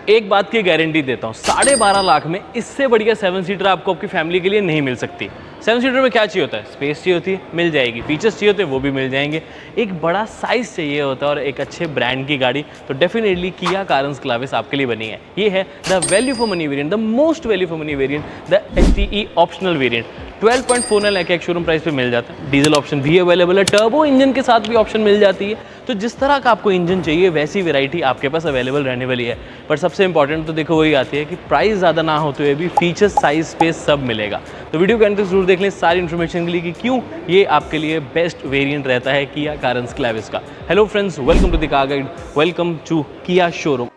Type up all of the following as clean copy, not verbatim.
एक बात की गारंटी देता हूँ, 12.5 लाख में इससे बढ़िया 7 सीटर आपको आपकी फैमिली के लिए नहीं मिल सकती। 7 सीटर में क्या चाहिए होता है? स्पेस चाहिए होती है, मिल जाएगी। फीचर्स चाहिए होते हैं, वो भी मिल जाएंगे। एक बड़ा साइज़ चाहिए होता है और एक अच्छे ब्रांड की गाड़ी, तो डेफिनेटली किया कारेंस क्लाविस आपके लिए बनी है। ये है the value for money variant, the most value for money variant, the HTE optional variant. 12.49 lakh एक शोरूम प्राइस पे मिल जाता है। डीजल ऑप्शन भी अवेलेबल है, टर्बो इंजन के साथ भी ऑप्शन मिल जाती है। तो जिस तरह का आपको इंजन चाहिए वैसी वैरायटी आपके पास अवेलेबल रहने वाली है। पर सबसे इंपॉर्टेंट तो देखो वही आती है कि प्राइस ज़्यादा ना होते हुए भी फीचर्स, साइज, स्पेस सब मिलेगा। तो वीडियो को एंड तक जरूर देख लें सारी इन्फॉर्मेशन के लिए कि क्यों ये आपके लिए बेस्ट वेरिएंट रहता है किया कारेंस क्लाविस का। Hello friends, welcome to the car guide, welcome to Kia showroom.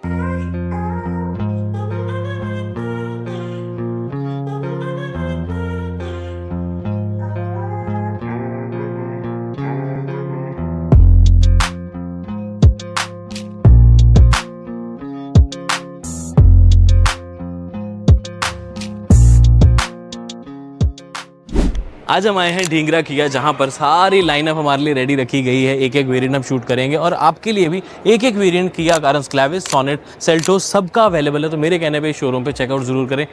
आज हम आए हैं ढींगरा किया, जहां पर सारी लाइनअप हमारे लिए रेडी रखी गई है। एक एक वेरिएंट हम शूट करेंगे और आपके लिए भी एक एक variant Kia Carens Clavis, Sonet, Seltos सबका अवेलेबल है। तो मेरे कहने पे शोरूम पे चेकआउट ज़रूर करें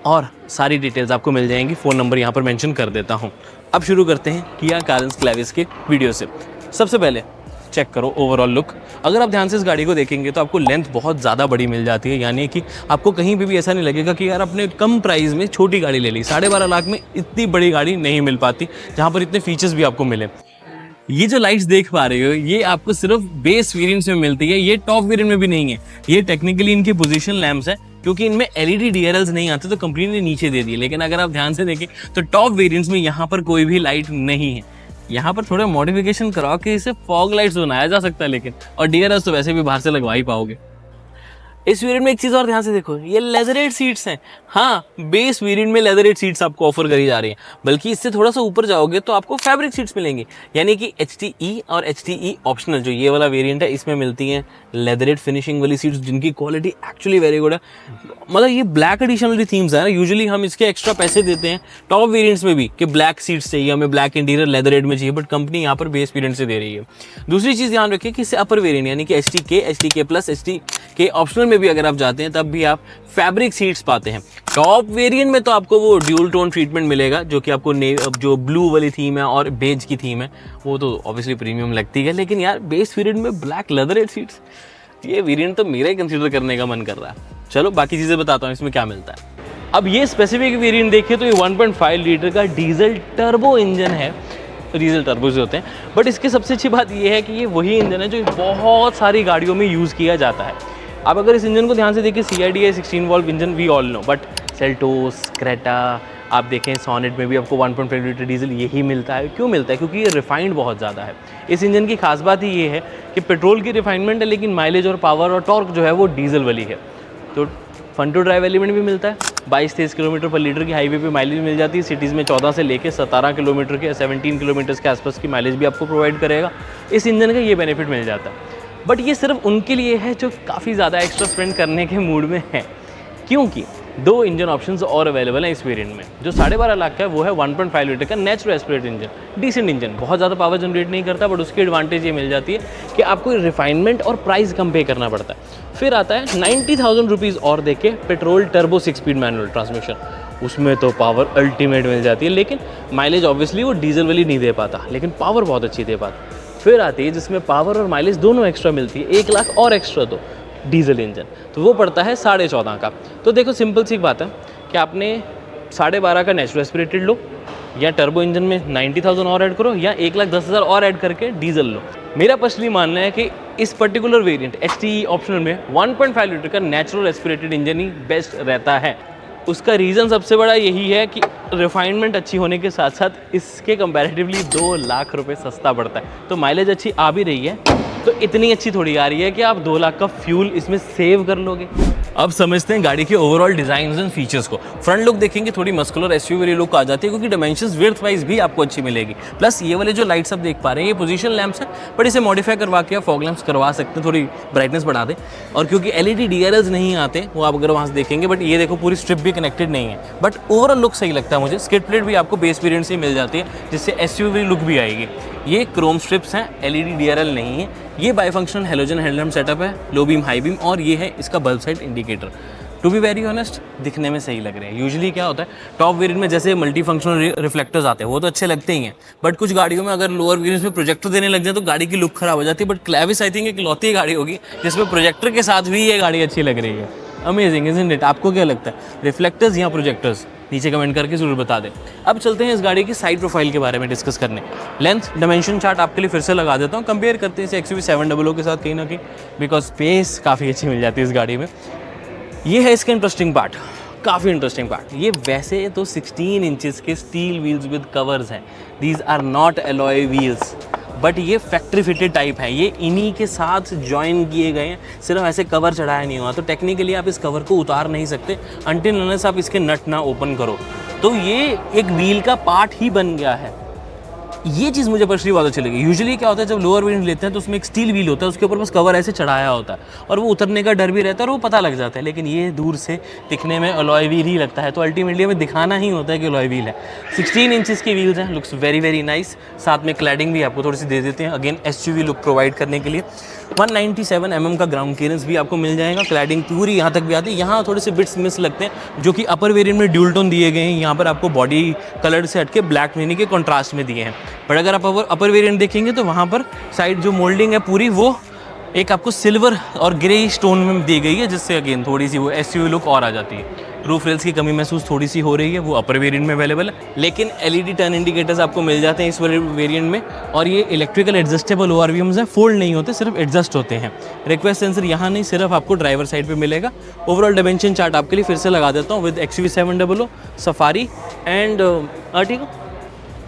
और सारी डिटेल्स आपको मिल जाएंगी। फ़ोन नंबर यहाँ पर मेंशन कर देता हूँ। अब शुरू करते हैं किया कारेंस क्लाविस के वीडियो से। सबसे पहले चेक करो ओवरऑल लुक। अगर आप ध्यान से इस गाड़ी को देखेंगे तो आपको लेंथ बहुत ज़्यादा बड़ी मिल जाती है, यानी कि आपको कहीं पे भी ऐसा नहीं लगेगा कि यार आपने कम प्राइस में छोटी गाड़ी ले ली। 12.5 लाख में इतनी बड़ी गाड़ी नहीं मिल पाती जहाँ पर इतने फीचर्स भी आपको मिले। ये जो लाइट्स देख पा रहे हो ये आपको सिर्फ बेस वेरिएंट्स में मिलती है, ये टॉप वेरिएंट में भी नहीं है। ये टेक्निकली इनकी पोजीशन लैंप्स है, क्योंकि इनमें LED DRLs नहीं आते तो कंपनी ने नीचे दे दिए। लेकिन अगर आप ध्यान से देखें तो टॉप वेरिएंट्स में यहाँ पर कोई भी लाइट नहीं है। यहाँ पर थोड़ा मॉडिफिकेशन करा के इसे फॉग लाइट्स बनाया जा सकता है, लेकिन और DRLs तो वैसे भी बाहर से लगवा ही पाओगे। इस वेरिएंट में एक चीज़ और ध्यान से देखो, ये लेदरेट सीट्स हैं। हाँ, बेस वेरिएंट में लेदरेट सीट्स आपको ऑफर करी जा रही हैं, बल्कि इससे थोड़ा सा ऊपर जाओगे तो आपको फैब्रिक सीट्स मिलेंगी। यानी कि HTE और HTE ऑप्शनल जो ये वाला वेरिएंट है इसमें मिलती हैं लेदरेट फिनिशिंग वाली सीट्स, जिनकी क्वालिटी एक्चुअली वेरी गुड है। मतलब ये ब्लैक एडिशन वाली थीम्स है ना, यूजुअली हम इसके एक्स्ट्रा पैसे देते हैं टॉप वेरिएंट्स में भी कि ब्लैक सीट्स चाहिए हमें, ब्लैक इंटीरियर लेदरेट में चाहिए, बट कंपनी यहाँ पर बेस वेरिएंट से दे रही है। दूसरी चीज़ ध्यान रखिए कि इससे अपर वेरिएंट यानी कि HTK प्लस HTK ऑप्शनल में भी अगर आप जाते हैं तब भी आप फैब्रिक सीट्स पाते हैं। टॉप वेरिएंट में तो आपको वो ड्यूल टोन ट्रीटमेंट मिलेगा, जो कि आपको जो ब्लू वाली थीम है और बेज की थीम है वो तो ऑब्वियसली प्रीमियम लगती है। लेकिन यार बेस वेरिएंट में ब्लैक लेदरेट सीट्स, ये वेरिएंट तो मेरा ही कंसीडर करने का मन कर रहा है। चलो बाकी चीज़ें बताता हूँ इसमें क्या मिलता है। अब ये स्पेसिफिक वेरिएंट देखिए तो ये 1.5 लीटर का डीजल टर्बो इंजन है। डीजल टर्बोज होते हैं, बट इसकी सबसे अच्छी बात ये है कि ये वही इंजन है जो बहुत सारी गाड़ियों में यूज़ किया जाता है। अब अगर इस इंजन को ध्यान से देखिए, CID 16 valve engine we all know, but Seltos, Creta, आप देखें सोनेट में भी आपको 1.5 लीटर डीजल यही मिलता है। क्यों मिलता है? क्योंकि ये रिफाइंड बहुत ज़्यादा है। इस इंजन की खास बात ही ये है कि पेट्रोल की रिफाइनमेंट है, लेकिन माइलेज और पावर और टॉर्क जो है वो डीजल वाली है। तो फन टू ड्राइव एलिमेंट भी मिलता है। 22-23 किलोमीटर पर लीटर की हाईवे पे माइलेज मिल जाती है। सिटीज़ में 14 से लेकर 17 किलोमीटर के 17 किलोमीटर के आसपास की माइलेज भी आपको प्रोवाइड करेगा। इस इंजन का ये बेनिफिट मिल जाता है। बट ये सिर्फ उनके लिए है जो काफ़ी ज़्यादा एक्स्ट्रा स्पेंड करने के मूड में है, क्योंकि 2 इंजन ऑप्शंस और अवेलेबल हैं इस वेरिएंट में। जो 12.5 लाख का है वो है 1.5 लीटर का natural aspirated engine, decent engine, बहुत ज़्यादा पावर जनरेट नहीं करता, बट उसकी एडवांटेज ये मिल जाती है कि आपको रिफाइनमेंट और प्राइस कम पे करना पड़ता है। फिर आता है 90,000 रुपीज़ और दे के petrol turbo 6 speed manual transmission. उसमें तो पावर अल्टीमेट मिल जाती है, लेकिन माइलेज ऑब्वियसली वो डीजल वाली नहीं दे पाता, लेकिन पावर बहुत अच्छी दे पाता। फिर आती है जिसमें पावर और माइलेज दोनों एक्स्ट्रा मिलती है, 1 लाख और एक्स्ट्रा दो डीजल इंजन, तो वो पड़ता है 14.5 का। तो देखो सिंपल सी बात है कि आपने 12.5 का नेचुरल एस्पिरेटेड लो, या टर्बो इंजन में 90,000 और ऐड करो, या 1,10,000 और ऐड करके डीजल लो। मेरा पर्सनली मानना है कि इस पर्टिकुलर वेरिएंट HTE ऑप्शनल में 1.5 लीटर का नेचुरल एस्पिरेटेड इंजन ही बेस्ट रहता है। उसका रीज़न सबसे बड़ा यही है कि रिफाइनमेंट अच्छी होने के साथ साथ इसके कंपैरेटिवली 2 लाख रुपए सस्ता पड़ता है। तो माइलेज अच्छी आ भी रही है, तो इतनी अच्छी थोड़ी आ रही है कि आप 2 लाख का फ्यूल इसमें सेव कर लोगे। अब समझते हैं गाड़ी के ओवरऑल डिजाइन एंड फीचर्स को। फ्रंट लुक देखेंगे थोड़ी मस्कुलर एसयूवी वाली लुक आ जाती है, क्योंकि डायमेंशंस विड्थ वाइज भी आपको अच्छी मिलेगी। प्लस ये वाले जो लाइट्स आप देख पा रहे हैं ये पोजीशन लैंप्स हैं, बट इसे मॉडिफाई करवा के आप फॉग लैंप्स करवा सकते हैं, थोड़ी ब्राइटनेस बढ़ा दें। और क्योंकि एलईडी डीआरएल्स नहीं आते वो आप अगर वहाँ से देखेंगे, बट ये देखो पूरी स्ट्रिप भी कनेक्टेड नहीं है, बट ओवरऑल लुक सही लगता है मुझे। स्किड प्लेट भी आपको बेस वेरिएंट से मिल जाती है, जिससे एसयूवी लुक भी आएगी। ये क्रोम स्ट्रिप्स हैं, एलईडी डीआरएल नहीं है। ये बाईफंक्शनल हेलोजन हेडलैम्प सेटअप है, लो बीम हाई बीम, और ये है इसका bulb side indicator. To be very honest दिखने में सही लग रहे हैं। यूजुअली क्या होता है टॉप वेरिएंट में जैसे मल्टी फंक्शनल रिफ्लेक्टर्स आते हैं वो तो अच्छे लगते ही हैं, बट कुछ गाड़ियों में अगर लोअर वेरिएंट्स में प्रोजेक्टर देने लग जाए तो गाड़ी की लुक खराब हो जाती है। बट क्लैविस आई थिंक एक लौती गाड़ी होगी जिसमें प्रोजेक्टर के साथ भी ये गाड़ी अच्छी लग रही है। Amazing isn't it? आपको क्या लगता है, रिफ्लेक्टर्स या प्रोजेक्टर्स? नीचे कमेंट करके जरूर बता दें। अब चलते हैं इस गाड़ी की साइड प्रोफाइल के बारे में डिस्कस करने। लेंथ डायमेंशन चार्ट आपके लिए फिर से लगा देता हूँ, कंपेयर करते हैं इसे XUV700 के साथ कहीं ना कहीं, बिकॉज स्पेस काफ़ी अच्छी मिल जाती है इस गाड़ी में। ये है इसका इंटरेस्टिंग पार्ट, काफ़ी इंटरेस्टिंग पार्ट। ये वैसे तो 16 इंचेस के स्टील व्हील्स विद कवर्स हैं, these are not alloy wheels, but ये फैक्ट्री फिटेड टाइप है। ये इन्हीं के साथ ज्वाइन किए गए हैं, सिर्फ ऐसे कवर चढ़ाया नहीं हुआ। तो टेक्निकली आप इस कवर को उतार नहीं सकते अनटिल अनलेस आप इसके नट ना ओपन करो। तो ये एक व्हील का पार्ट ही बन गया है। ये चीज़ मुझे पर्सनली बहुत अच्छी लगी। यूजुअली क्या होता है जब लोअर वेरिएंट लेते हैं तो उसमें एक स्टील व्हील होता है, उसके ऊपर बस कवर ऐसे चढ़ाया होता है और वो उतरने का डर भी रहता है और वो पता लग जाता है, लेकिन ये दूर से दिखने में अलॉय व्हील ही लगता है। तो अल्टीमेटली हमें दिखाना ही होता है कि अलॉय व्हील है। 16 इंचेस की व्हील्स हैं, लुक्स वेरी वेरी नाइस। साथ में क्लैडिंग भी आपको थोड़ी सी दे देते हैं, अगेन एसयूवी लुक प्रोवाइड करने के लिए। 197 mm का ग्राउंड क्लियरेंस भी आपको मिल जाएगा। क्लैडिंग पूरी यहाँ तक भी आती है। यहाँ थोड़े से बिट्स मिस लगते हैं जो कि अपर वेरिएंट में ड्यूल टोन दिए गए हैं, यहाँ पर आपको बॉडी कलर से हटके ब्लैक यानी के कॉन्ट्रास्ट में दिए हैं। बट अगर आप अपर वेरिएंट देखेंगे तो वहाँ पर साइड जो मोल्डिंग है पूरी वो एक आपको सिल्वर और ग्रे स्टोन में दी गई है, जिससे अगेन थोड़ी सी वो एसयूवी लुक और आ जाती है। रूफ रेल्स की कमी महसूस थोड़ी सी हो रही है, वो अपर वेरिएंट में अवेलेबल है, लेकिन एलईडी टर्न इंडिकेटर्स आपको मिल जाते हैं इस वाले वेरिएंट में। और ये इलेक्ट्रिकल एडजस्टेबल ओआरवीएम्स हैं, फोल्ड नहीं होते, सिर्फ एडजस्ट होते हैं। रिक्वेस्ट सेंसर यहाँ नहीं, सिर्फ आपको ड्राइवर साइड पे मिलेगा। ओवरऑल डायमेंशन चार्ट आपके लिए फिर से लगा देता हूँ with XUV700, safari and Ertiga.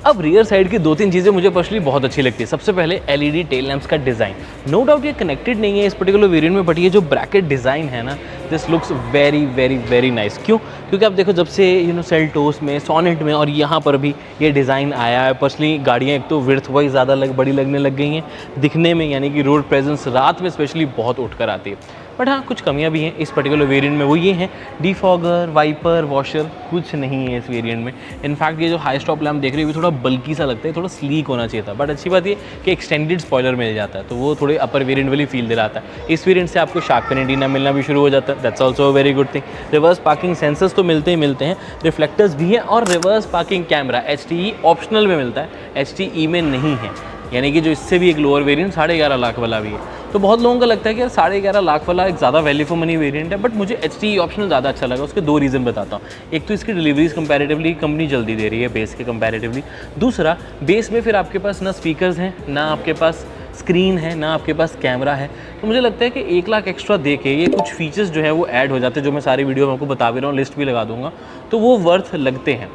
अब रियर साइड की 2-3 चीज़ें मुझे पर्सनली बहुत अच्छी लगती है। सबसे पहले एलईडी टेल लैंप्स का डिज़ाइन, नो डाउट ये कनेक्टेड नहीं है इस पर्टिकुलर वेरिएंट में, बट ये जो ब्रैकेट डिज़ाइन है ना, this looks very very very nice. क्यों? क्योंकि आप देखो जब से सेल्टोस में, सोनेट में और यहाँ पर भी ये डिज़ाइन आया है, पर्सनली गाड़ियाँ एक तो विड्थ वाइज ज़्यादा बड़ी लगने लग गई हैं दिखने में, यानी कि रोड प्रेजेंस रात में स्पेशली बहुत उठ कर आती है। बट हाँ कुछ कमियाँ भी हैं इस पर्टिकुलर वेरिएंट में, वो ये हैं डिफॉगर, वाइपर, वॉशर कुछ नहीं है इस वेरिएंट में। इनफैक्ट ये जो हाई स्टॉप लैम्प देख रहे हो थोड़ा बल्कि सा लगता है, थोड़ा स्लीक होना चाहिए था। बट अच्छी बात ये कि एक्सटेंडेड स्पॉइलर मिल जाता है, तो वो थोड़े अपर वेरिएंट वाली फील दिलाता है। इस वेरिएंट से आपको शार्क पेन एंटीना मिलना भी शुरू हो जाता है, that's also a very good thing. Reverse parking sensors तो मिलते ही मिलते हैं, रिफ्लेक्टर्स भी हैं, और reverse parking camera HTE optional में मिलता है, HTE में नहीं है। यानी कि जो इससे भी एक लोअर वेरिएंट 11.5 लाख वाला भी है। तो बहुत लोगों को लगता है कि यार 11.5 लाख वाला एक ज़्यादा वैल्यू फॉर मनी वेरिएंट है, बट मुझे HTE ऑप्शनल ज़्यादा अच्छा लगा। उसके 2 रीज़न बताता हूँ। एक तो इसकी डिलीवरीज कंपैरेटिवली कंपनी जल्दी दे रही है बेस के कंपैरेटिवली। दूसरा, बेस में फिर आपके पास ना स्पीकर्स हैं, ना आपके पास स्क्रीन है, ना आपके पास कैमरा है। तो मुझे लगता है कि 1 लाख एक्स्ट्रा दे के ये कुछ फीचर्स जो है वो ऐड हो जाते हैं, जो मैं सारी वीडियो में आपको बता भी रहा हूँ, लिस्ट भी लगा दूंगा, तो वो वर्थ लगते हैं,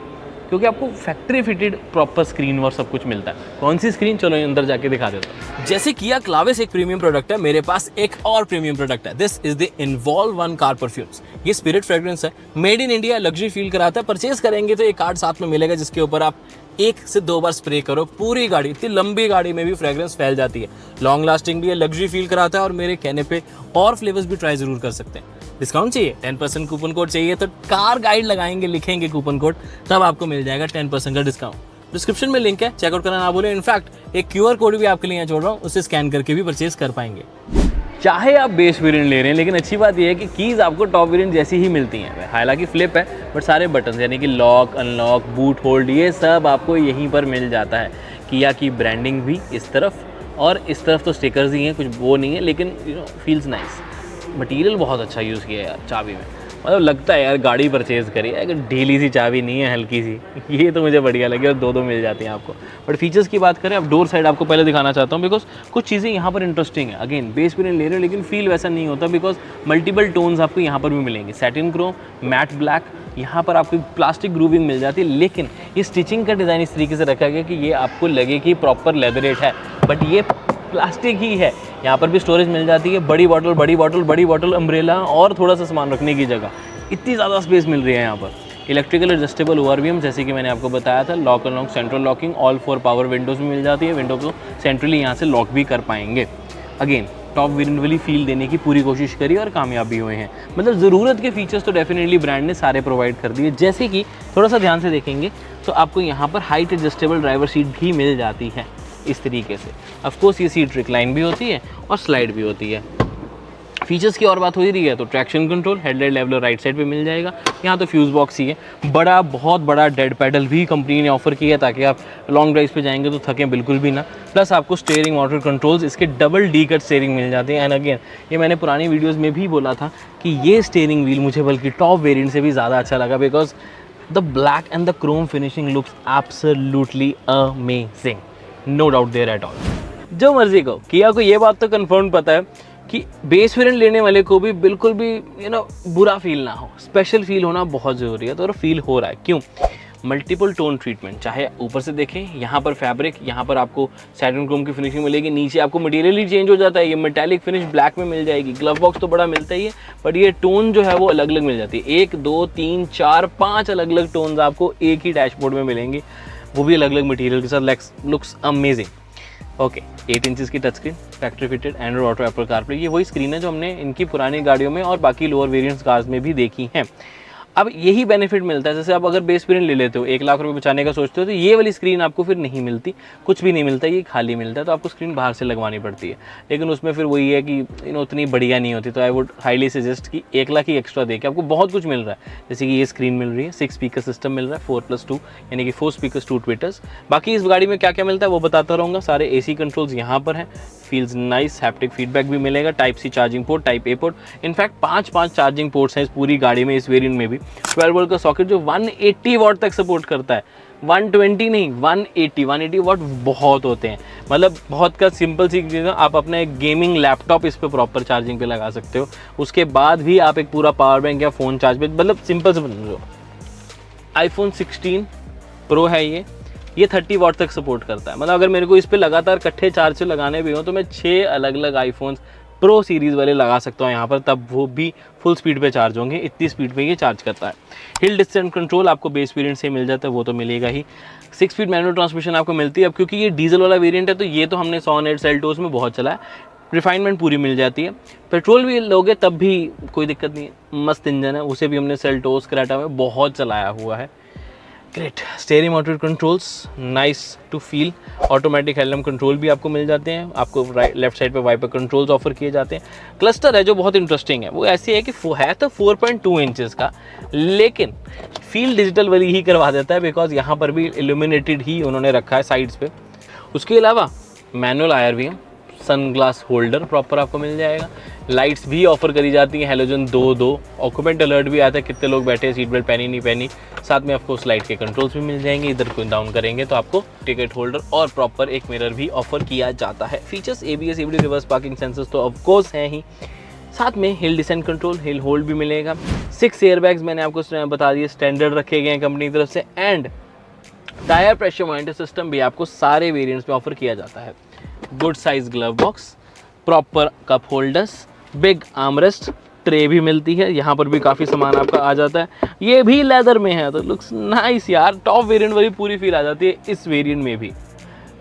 क्योंकि आपको फैक्ट्री फिटेड प्रॉपर स्क्रीन और सब कुछ मिलता है। कौन सी स्क्रीन, चलो अंदर जाके दिखा देता हूँ। जैसे किया क्लाविस एक प्रीमियम प्रोडक्ट है, मेरे पास एक और प्रीमियम प्रोडक्ट है। This is the involve 1 car perfumes. ये स्पिरिट फ्रेग्रेंस है, made in India, luxury feel कराता है। परचेज करेंगे तो एक कार्ड साथ में मिलेगा जिसके ऊपर आप 1 से 2 बार स्प्रे करो, पूरी गाड़ी, इतनी लंबी गाड़ी में भी फ्रेग्रेंस फैल जाती है। लॉन्ग लास्टिंग भी है, लग्जरी फील कराता है, और मेरे कहने पे और फ्लेवर्स भी ट्राई जरूर कर सकते हैं। डिस्काउंट चाहिए, 10% कूपन कोड चाहिए तो कार गाइड लगाएंगे, लिखेंगे कूपन कोड, तब आपको मिल जाएगा 10% का डिस्काउंट। डिस्क्रिप्शन में लिंक है, चेकआउट करना ना भूलें। इनफैक्ट एक QR कोड भी आपके लिए यहाँ छोड़ रहा हूँ, उसे स्कैन करके भी परचेज कर पाएंगे। चाहे आप बेस वेरिएंट ले रहे हैं, लेकिन अच्छी बात यह है कि कीज़ आपको टॉप वेरिएंट जैसी ही मिलती हैं। हालांकि फ्लिप है, बट सारे बटन यानी कि लॉक, अनलॉक, बूट होल्ड, ये सब आपको यहीं पर मिल जाता है। किया की ब्रांडिंग भी इस तरफ, और इस तरफ तो स्टिकर्स ही हैं, कुछ वो नहीं है, लेकिन फील्स नाइस। मटीरियल बहुत अच्छा यूज़ किया है यार चाबी में, मतलब लगता है यार गाड़ी परचेज़ करी है, अगर ढीली सी चाबी नहीं है, हल्की सी, ये तो मुझे बढ़िया लगी, और 2 मिल जाती हैं आपको। बट फीचर्स की बात करें, अब डोर साइड आपको पहले दिखाना चाहता हूँ, बिकॉज कुछ चीज़ें यहाँ पर इंटरेस्टिंग है। अगेन बेस वेरिएंट ले रहे हो, लेकिन फील वैसा नहीं होता, बिकॉज मल्टीपल टोन्स आपको यहाँ पर भी मिलेंगे। सैटिन क्रोम, मैट ब्लैक, यहाँ पर आपको प्लास्टिक ग्रूविंग मिल जाती है, लेकिन ये स्टिचिंग का डिज़ाइन इस तरीके से रखा गया कि ये आपको लगे कि प्रॉपर लेदरेट है, बट ये प्लास्टिक ही है। यहाँ पर भी स्टोरेज मिल जाती है, बड़ी बॉटल बड़ी बॉटल बड़ी बॉटल, अम्ब्रेला और थोड़ा सा सामान रखने की जगह, इतनी ज़्यादा स्पेस मिल रही है यहाँ पर। इलेक्ट्रिकल एडजस्टेबल ओआरवीएम, जैसे कि मैंने आपको बताया था, lock unlock central locking, all 4 power Windows में मिल जाती है, विंडो को सेंट्रली यहाँ से लॉक भी कर पाएंगे। अगेन टॉप वेरिएंट वाली फील देने की पूरी कोशिश करी और कामयाबी हुए हैं। मतलब ज़रूरत के फीचर्स तो डेफिनेटली ब्रांड ने सारे प्रोवाइड कर दिए। जैसे कि थोड़ा सा ध्यान से देखेंगे तो आपको यहाँ पर हाइट एडजस्टेबल ड्राइवर सीट भी मिल जाती है इस तरीके से। ऑफ कोर्स ये सीट रिक्लाइन भी होती है और स्लाइड भी होती है। फीचर्स की और बात हो ही रही है तो traction control, headlight leveller right side पे मिल जाएगा। यहाँ तो फ्यूज़ बॉक्स ही है, बड़ा बहुत बड़ा डेड पैडल भी कंपनी ने ऑफर किया है ताकि आप लॉन्ग ड्राइव पे जाएंगे तो थकें बिल्कुल भी ना। प्लस आपको स्टीयरिंग मोटर कंट्रोल्स, इसके डबल डी कट स्टीयरिंग मिल जाते हैं। एंड अगेन ये मैंने पुरानी वीडियोज़ में भी बोला था कि ये स्टीयरिंग व्हील मुझे बल्कि टॉप वेरियंट से भी ज़्यादा अच्छा लगा, because the black and the chrome finishing looks absolutely amazing, no doubt there at all. जो मर्जी को किया को ये बात तो कंफर्म पता है कि बेस वेरिएंट लेने वाले को भी बिल्कुल भी बुरा फील ना हो, स्पेशल फील होना बहुत ज़रूरी है। तो फील हो रहा है क्यों? मल्टीपल टोन ट्रीटमेंट, चाहे ऊपर से देखें यहाँ पर फैब्रिक, यहाँ पर आपको सैटिन क्रोम की फिनिशिंग मिलेगी, नीचे आपको मटेरियल ही चेंज हो जाता है, ये मेटालिक फिनिश ब्लैक में मिल जाएगी। ग्लव बॉक्स तो बड़ा मिलता ही है, बट ये टोन जो है वो अलग अलग मिल जाती है। 1 2 3 4 5 अलग अलग टोन्स आपको एक ही डैशबोर्ड में मिलेंगे, वो भी अलग अलग मटेरियल के साथ। Looks amazing. ओके 8 इंचेस की touch screen, factory fitted, Android auto, Apple CarPlay, ये वही स्क्रीन है जो हमने इनकी पुरानी गाड़ियों में और बाकी लोअर वेरिएंट्स कार्स में भी देखी हैं। अब यही बेनिफिट मिलता है, जैसे आप अगर बेस वेरिएंट ले लेते हो 1 लाख रुपए बचाने का सोचते हो तो ये वाली स्क्रीन आपको फिर नहीं मिलती, कुछ भी नहीं मिलता, ये खाली मिलता है। तो आपको स्क्रीन बाहर से लगवानी पड़ती है, लेकिन उसमें फिर वही है कि उतनी बढ़िया नहीं होती। तो आई वुड हाईली सजेस्ट कि 1 लाख ही एक्स्ट्रा दे के आपको बहुत कुछ मिल रहा है। जैसे कि ये स्क्रीन मिल रही है, 6 स्पीकर सिस्टम मिल रहा है, 4+2 यानी कि 4 स्पीकर्स 2 ट्विटर्स। बाकी इस गाड़ी में क्या क्या मिलता है वो बताता रहूँगा। सारे AC कंट्रोल्स यहाँ पर हैं, फील्स नाइस, हैप्टिक फीडबैक भी मिलेगा, type C charging port, type A port, in fact 5 charging ports हैं इस पूरी गाड़ी में, इस वेरिएंट में भी। 12 वोल्ट का सॉकेट जो 180 वाट तक सपोर्ट करता है, 120 नहीं 180 वाट बहुत होते हैं। मतलब बहुत का सिंपल सी चीज़, आप अपना एक गेमिंग लैपटॉप इस पर प्रॉपर चार्जिंग पे लगा सकते हो, उसके बाद भी आप एक पूरा पावर बैंक या फ़ोन चार्ज पे, मतलब सिंपल से समझो। iPhone 16 Pro है ये 30 वाट तक सपोर्ट करता है। मतलब अगर मेरे को इस पे लगातार इकट्ठे चार्ज लगाने भी हो तो मैं 6 अलग अलग iPhones Pro सीरीज़ वाले लगा सकता हूँ यहाँ पर, तब वो भी फुल स्पीड पे चार्ज होंगे, इतनी स्पीड पे ये चार्ज करता है। हिल डिस्टेंस कंट्रोल आपको बेस वेरिएंट से मिल जाता है, वो तो मिलेगा ही। 6 स्पीड मैनुअल ट्रांसमिशन आपको मिलती है। अब क्योंकि ये डीजल वाला वेरिएंट है तो ये तो हमने सोनेट सेल्टोस में बहुत चला है, रिफाइनमेंट पूरी मिल जाती है। पेट्रोल भी लोगे तब भी कोई दिक्कत नहीं है, मस्त इंजन है, उसे भी हमने सेल्टोस क्रेटा में बहुत चलाया हुआ है। Great steering mounted controls, nice to feel. Automatic headlamp control भी आपको मिल जाते हैं, आपको लेफ्ट साइड पे वाइपर कंट्रोल्स ऑफर किए जाते हैं। क्लस्टर है जो बहुत इंटरेस्टिंग है, वो ऐसी है कि है तो 4.2 इंचेस का, लेकिन फील डिजिटल वाली ही करवा देता है, बिकॉज यहाँ पर भी इल्यूमिनेटेड ही उन्होंने रखा है साइड्स पे। उसके अलावा manual IRVM, sunglass holder proper आपको मिल जाएगा। लाइट्स भी ऑफर करी जाती हैं, हेलोजन 2 ऑक्यूपेंट अलर्ट भी आता है, कितने लोग बैठे, सीट बेल्ट पहनी नहीं पहनी। साथ में आपको लाइट के कंट्रोल्स भी मिल जाएंगे, इधर को डाउन करेंगे तो आपको टिकट होल्डर और प्रॉपर एक मिरर भी ऑफर किया जाता है। Features ABS EBD reverse parking sensors तो ऑफकोर्स हैं ही, साथ में hill descent control, hill hold भी मिलेगा। 6 एयरबैग्स मैंने आपको बता दिए स्टैंडर्ड रखे गए हैं कंपनी की तरफ से। And tyre pressure monitor system भी आपको सारे वेरिएंट्स में ऑफर किया जाता है। Good size glove box, proper cup holders, big armrest, tray भी मिलती है, यहाँ पर भी काफ़ी सामान आपका आ जाता है। ये भी लेदर में है तो लुक्स नाइस यार, टॉप वेरिएंट वाली पूरी फील आ जाती है इस वेरिएंट में भी।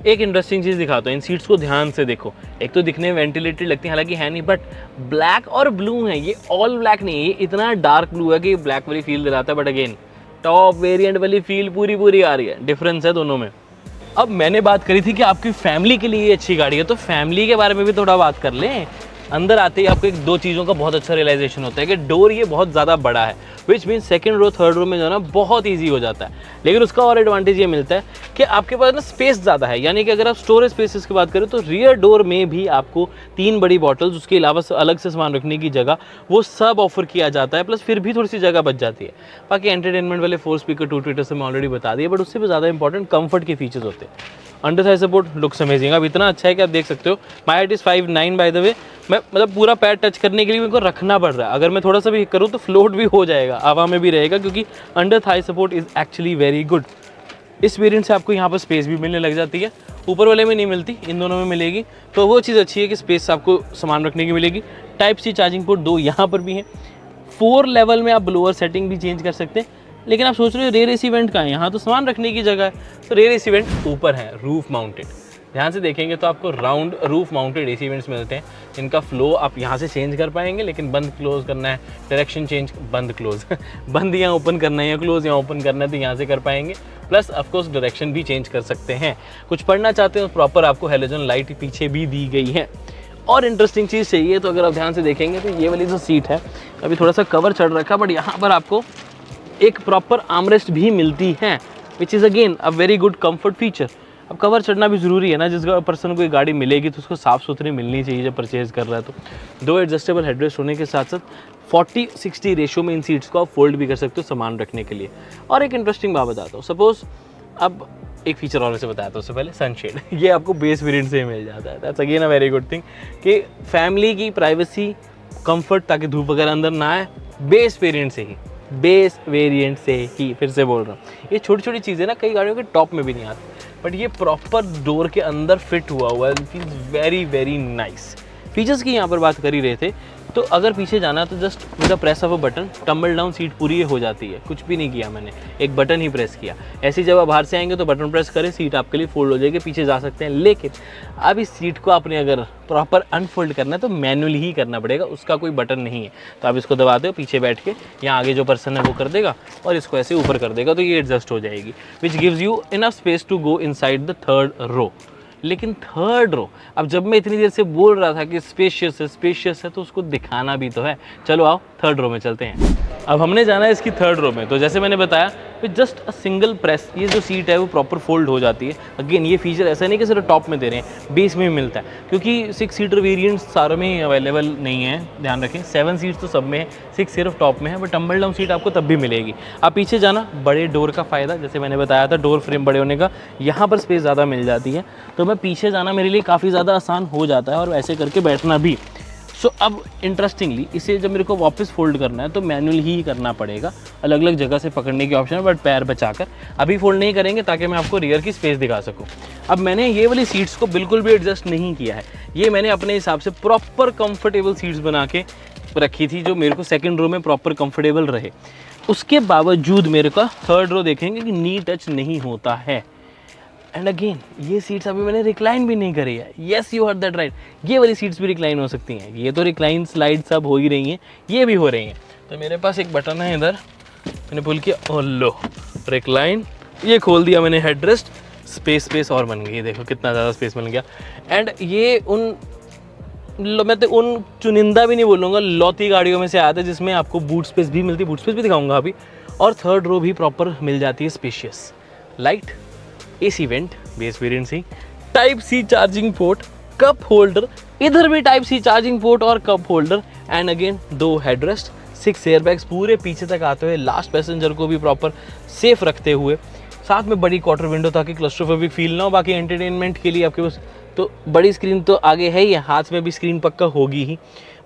एक इंटरेस्टिंग चीज़ दिखाता हूँ, इन सीट्स को ध्यान से देखो। एक तो दिखने में वेंटिलेटेड लगती है, हालांकि है नहीं, बट ब्लैक और ब्लू है, ये ऑल ब्लैक नहीं है, ये इतना डार्क ब्लू है कि ब्लैक वाली फील दिलाता है। बट अगेन टॉप वेरिएंट वाली फील पूरी आ रही है, डिफरेंस है दोनों में। अब मैंने बात करी थी कि आपकी फैमिली के लिए ये अच्छी गाड़ी है, तो फैमिली के बारे में भी थोड़ा बात कर लें। अंदर आते ही आपको 2 चीज़ों का बहुत अच्छा रियलाइजेशन होता है कि डोर ये बहुत ज़्यादा बड़ा है, which mean second row third row में जो है ना बहुत ईजी हो जाता है। लेकिन उसका और एडवांटेज ये मिलता है कि आपके पास ना स्पेस ज़्यादा है, यानी कि अगर आप स्टोरेज स्पेसेस की बात करें तो रियर डोर में भी आपको 3 बड़ी बॉटल्स, उसके अलावा अलग से सामान रखने की जगह, वो सब ऑफर किया जाता है। प्लस फिर भी थोड़ी सी जगह बच जाती है। बाकी एंटरटेनमेंट वाले 4 स्पीकर 2 ट्विटर से मैं ऑलरेडी बता दिए, बट उससे भी ज़्यादा इंपॉर्टेंट कंफर्ट के फीचर्स होते हैं। Under Thai support looks amazing, अब इतना अच्छा है कि आप देख सकते हो। My height is 5'9" by the way, मैं मतलब पूरा पैर टच करने के लिए मेरे को रखना पड़ रहा है, अगर मैं थोड़ा सा भी करूँ तो फ्लोट भी हो जाएगा, हवा में भी रहेगा, क्योंकि under Thai support is actually very good. इस वेरिएंट से आपको यहाँ पर स्पेस भी मिलने लग जाती है। ऊपर वाले में नहीं मिलती, इन दोनों में मिलेगी। तो वो चीज़ अच्छी है कि स्पेस आपको सामान रखने की मिलेगी। टाइप सी चार्जिंग पोर्ट 2 यहाँ पर भी हैं। 4 लेवल में आप ब्लोअर सेटिंग भी चेंज कर सकते हैं। लेकिन आप सोच रहे हो रेयर एसी वेंट कहाँ है, यहाँ तो सामान रखने की जगह है। तो रेयर एसी वेंट ऊपर है, रूफ माउंटेड। ध्यान से देखेंगे तो आपको round roof mounted AC vents मिलते हैं, जिनका फ्लो आप यहाँ से चेंज कर पाएंगे, लेकिन बंद क्लोज करना है, डायरेक्शन चेंज, बंद क्लोज बंद यहाँ ओपन करना है या क्लोज यहाँ ओपन करना है तो यहाँ से कर पाएंगे। प्लस ऑफकोर्स डायरेक्शन भी चेंज कर सकते हैं। कुछ पढ़ना चाहते हो प्रॉपर आपको हेलोजन लाइट पीछे भी दी गई है। और इंटरेस्टिंग चीज़ चाहिए तो अगर आप ध्यान से देखेंगे तो ये वाली जो सीट है, अभी थोड़ा सा कवर चढ़ रखा, बट यहाँ पर आपको एक प्रॉपर आर्मरेस्ट भी मिलती है, which is again a very good comfort feature. अब कवर चढ़ना भी ज़रूरी है ना, जिस पर्सन को कोई गाड़ी मिलेगी तो उसको साफ़ सुथरी मिलनी चाहिए जब परचेज़ कर रहा है। तो 2 एडजस्टेबल हेडरेस्ट होने के साथ साथ 40-60 रेशो में इन सीट्स को आप फोल्ड भी कर सकते हो सामान रखने के लिए। और एक इंटरेस्टिंग बात बताता हूँ, सपोज़ अब एक फीचर और से बताता हूँ उससे पहले, सनशेड ये आपको बेस वेरिएंट से मिल जाता है। That's again a very good thing कि फैमिली की प्राइवेसी, कंफर्ट, ताकि धूप वगैरह अंदर ना आए, बेस वेरिएंट से ही फिर से बोल रहा हूँ। ये छोटी छोटी चीज़ें ना कई गाड़ियों के टॉप में भी नहीं आती, बट ये प्रॉपर डोर के अंदर फिट हुआ हुआ है। It is very very nice. Features की यहाँ पर बात कर ही रहे थे, तो अगर पीछे जाना तो just with the press of a button tumble down seat पूरी हो जाती है। कुछ भी नहीं किया मैंने, एक बटन ही प्रेस किया। ऐसी जब आप बाहर से आएंगे तो बटन प्रेस करें, सीट आपके लिए फोल्ड हो जाएगी, पीछे जा सकते हैं। लेकिन अब इस सीट को आपने अगर प्रॉपर अनफोल्ड करना है तो मैनुअली ही करना पड़ेगा, उसका कोई बटन नहीं है। तो आप इसको दबाते हो, पीछे बैठ के यहाँ आगे जो पर्सन है वो कर देगा और इसको ऐसे ऊपर कर देगा, तो ये एडजस्ट हो जाएगी, which gives you enough space to go inside the third row. लेकिन थर्ड रो, अब जब मैं इतनी देर से बोल रहा था कि स्पेशियस है तो उसको दिखाना भी तो है। चलो आओ थर्ड रो में चलते हैं। अब हमने जाना है इसकी थर्ड रो में। तो जैसे मैंने बताया कि जस्ट अ सिंगल प्रेस ये जो सीट है वो प्रॉपर फोल्ड हो जाती है। अगेन ये फीचर ऐसा नहीं कि सिर्फ टॉप में दे रहे हैं, बेस में भी मिलता है, क्योंकि 6 सीटर वेरिएंट्स सारों में अवेलेबल नहीं है, ध्यान रखें। 7 सीट्स तो सब में है, 6 सिर्फ टॉप में है, बट टम्बल डाउन सीट आपको तब भी मिलेगी। आप पीछे जाना, बड़े डोर का फ़ायदा, जैसे मैंने बताया था डोर फ्रेम बड़े होने का, यहाँ पर स्पेस ज़्यादा मिल जाती है, तो मैं पीछे जाना मेरे लिए काफ़ी ज़्यादा आसान हो जाता है और ऐसे करके बैठना भी। सो अब इंटरेस्टिंगली इसे जब मेरे को वापस फोल्ड करना है तो मैनुअल ही करना पड़ेगा। अलग अलग जगह से पकड़ने की ऑप्शन है, बट पैर बचाकर अभी फोल्ड नहीं करेंगे ताकि मैं आपको रियर की स्पेस दिखा सकूं। अब मैंने ये वाली सीट्स को बिल्कुल भी एडजस्ट नहीं किया है, ये मैंने अपने हिसाब से प्रॉपर कंफर्टेबल सीट्स बना के रखी थी जो मेरे को सेकेंड रो में प्रॉपर कंफर्टेबल रहे। उसके बावजूद मेरे को थर्ड रो देखेंगे कि नी टच नहीं होता है। एंड अगेन ये सीट्स अभी मैंने रिक्लाइन भी नहीं करी है। Yes you heard that right, ये वाली सीट्स भी रिक्लाइन हो सकती हैं। ये तो रिक्लाइन स्लाइड सब हो ही रही हैं, ये भी हो रही हैं। तो मेरे पास एक बटन है इधर, मैंने भूल किया, ओ लो रिक्लाइन, ये खोल दिया मैंने हेडरेस्ट, स्पेस और बन गई। देखो कितना ज़्यादा स्पेस बन गया। एंड ये मैं तो उन चुनिंदा भी नहीं बोलूँगा, लौती गाड़ियों में से आता है जिसमें आपको बूट स्पेस भी मिलती है, बूट स्पेस भी दिखाऊंगा अभी। और थर्ड रो भी प्रॉपर मिल जाती है, spacious, light, AC vent, base variant सी, type C charging port, cup holder, इधर भी टाइप सी चार्जिंग पोर्ट और cup holder, and again 2 headrest, 6 airbags पूरे पीछे तक आते हुए, लास्ट पैसेंजर को भी प्रॉपर सेफ रखते हुए, साथ में बड़ी क्वार्टर विंडो ताकि क्लस्ट्रोफोबिक फील ना हो। बाकी एंटरटेनमेंट के लिए आपके पास तो बड़ी स्क्रीन तो आगे है ही, हाथ में भी स्क्रीन पक्का होगी ही,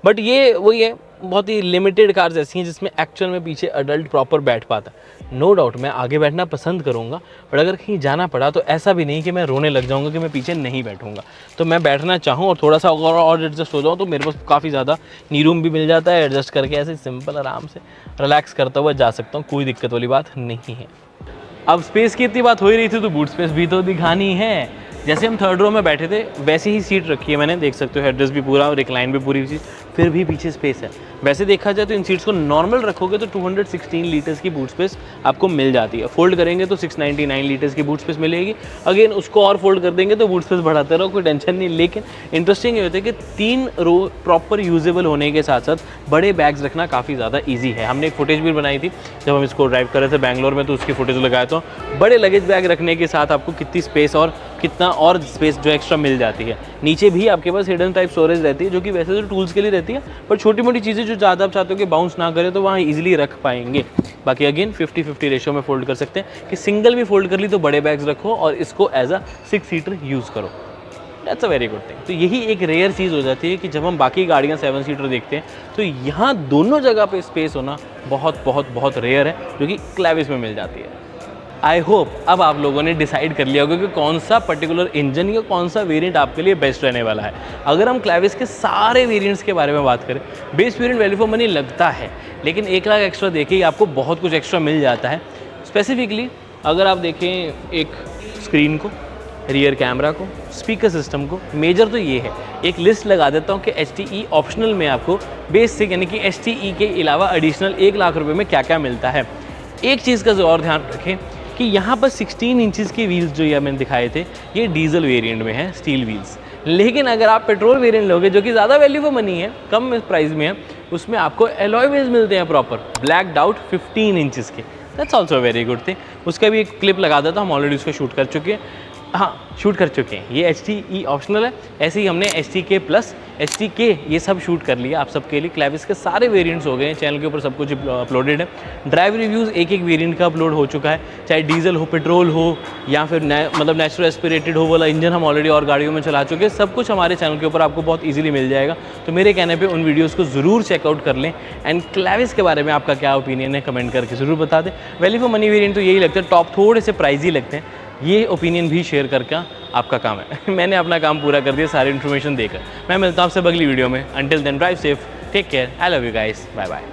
बट ये वही है, बहुत ही लिमिटेड कार्स ऐसी हैं जिसमें एक्चुअल में पीछे अडल्ट प्रॉपर बैठ पाता है। नो डाउट मैं आगे बैठना पसंद करूंगा, बट अगर कहीं जाना पड़ा तो ऐसा भी नहीं कि मैं रोने लग जाऊंगा कि मैं पीछे नहीं बैठूंगा। तो मैं बैठना चाहूँ और थोड़ा सा और एडजस्ट हो जाऊँ तो मेरे पास काफ़ी ज़्यादा नी रूम भी मिल जाता है, एडजस्ट करके ऐसे सिंपल आराम से रिलैक्स करता हुआ जा सकता हूँ, कोई दिक्कत वाली बात नहीं है। अब स्पेस की इतनी बात हो ही रही थी तो बूट स्पेस भी तो दिखानी है। जैसे हम थर्ड रो में बैठे थे वैसे ही सीट रखी है मैंने, देख सकते हो हेडरेस्ट भी पूरा, रिक्लाइन भी पूरी चीज़, फिर भी पीछे स्पेस है। वैसे देखा जाए तो इन सीट्स को नॉर्मल रखोगे तो 216 लीटर्स की बूट स्पेस आपको मिल जाती है, फोल्ड करेंगे तो 699 लीटर्स की बूट स्पेस मिलेगी। अगेन उसको और फोल्ड कर देंगे तो बूट स्पेस बढ़ाते रहो, कोई टेंशन नहीं। लेकिन इंटरेस्टिंग ये होता है कि 3 रो प्रॉपर यूजेबल होने के साथ साथ बड़े बैग्स रखना काफ़ी ज़्यादा ईजी है। हमने एक फुटेज भी बनाई थी जब हम इसको ड्राइव कर रहे थे बैंगलोर में, तो उसकी फुटेज लगाया तो बड़े लगेज बैग रखने के साथ आपको कितनी स्पेस और कितना और स्पेस जो एक्स्ट्रा मिल जाती है। नीचे भी आपके पास हिडन टाइप स्टोरेज रहती है जो कि वैसे तो टूल्स के लिए रहती है, पर छोटी मोटी चीज़ें जो ज़्यादा आप चाहते हो कि बाउंस ना करे तो वहाँ इजीली रख पाएंगे। बाकी अगेन 50-50 रेशो में फोल्ड कर सकते हैं कि सिंगल भी फोल्ड कर ली तो बड़े बैग्स रखो और इसको एज अ 6 सीटर यूज़ करो। That's a very good thing. तो यही एक रेयर चीज़ हो जाती है कि जब हम बाकी गाड़ियाँ 7 सीटर देखते हैं तो यहाँ दोनों जगह पे स्पेस होना बहुत बहुत बहुत रेयर है, जो कि क्लैविस में मिल जाती है। आई होप अब आप लोगों ने डिसाइड कर लिया होगा कि कौन सा पर्टिकुलर इंजन या कौन सा वेरिएंट आपके लिए बेस्ट रहने वाला है। अगर हम क्लैविस के सारे वेरिएंट्स के बारे में बात करें, base variant value for money लगता है, लेकिन 1 लाख एक्स्ट्रा देखिए आपको बहुत कुछ एक्स्ट्रा मिल जाता है। स्पेसिफिकली अगर आप देखें एक स्क्रीन को, रियर कैमरा को, स्पीकर सिस्टम को, मेजर तो ये है। एक लिस्ट लगा देता हूँ कि HTE ऑप्शनल में आपको बेसिक यानी कि HTE के अलावा एडिशनल 1 लाख रुपए में क्या क्या मिलता है। एक चीज़ का और ध्यान रखें कि यहाँ पर 16 इंचज़ के व्हील्स जो ये मैंने दिखाए थे, ये डीजल वेरिएंट में है, स्टील व्हील्स। लेकिन अगर आप पेट्रोल वेरिएंट लोगे जो कि ज़्यादा वैल्यू फॉर मनी है, कम प्राइस में है, उसमें आपको एलॉय व्हील्स मिलते हैं प्रॉपर, ब्लैक आउट 15 इंचज़ के। That's also very good thing. उसका भी एक क्लिप लगा देता हूँ, हम ऑलरेडी उसको शूट कर चुके हैं। हाँ, शूट कर चुके हैं। ये HTE ऑप्शनल है, ऐसे ही हमने HTK प्लस HTK ये सब शूट कर लिया आप सबके लिए। क्लैविस के सारे वेरिएंट्स हो गए हैं, चैनल के ऊपर सब कुछ अपलोडेड है। ड्राइव रिव्यूज़ एक एक वेरिएंट का अपलोड हो चुका है, चाहे डीजल हो, पेट्रोल हो या फिर मतलब नेचुरल एस्पिरेटेड हो वाला इंजन हम ऑलरेडी और गाड़ियों में चला चुके हैं। सब कुछ हमारे चैनल के ऊपर आपको बहुत ईजिली मिल जाएगा। तो मेरे कहने पर उन वीडियोज़ को ज़रूर चेकआउट कर लें। एंड क्लैविस के बारे में आपका क्या ओपिनियन है कमेंट करके ज़रूर बता दें। वैल्यू फॉर मनी वेरिएंट तो यही लगता है, टॉप थोड़े से प्राइजी लगते हैं। ये ओपिनियन भी शेयर करके आपका काम है। मैंने अपना काम पूरा कर दिया सारी इन्फॉर्मेशन देकर। मैं मिलता हूँ आपसे अगली वीडियो में। Until then drive safe, take care, I love you guys, bye bye.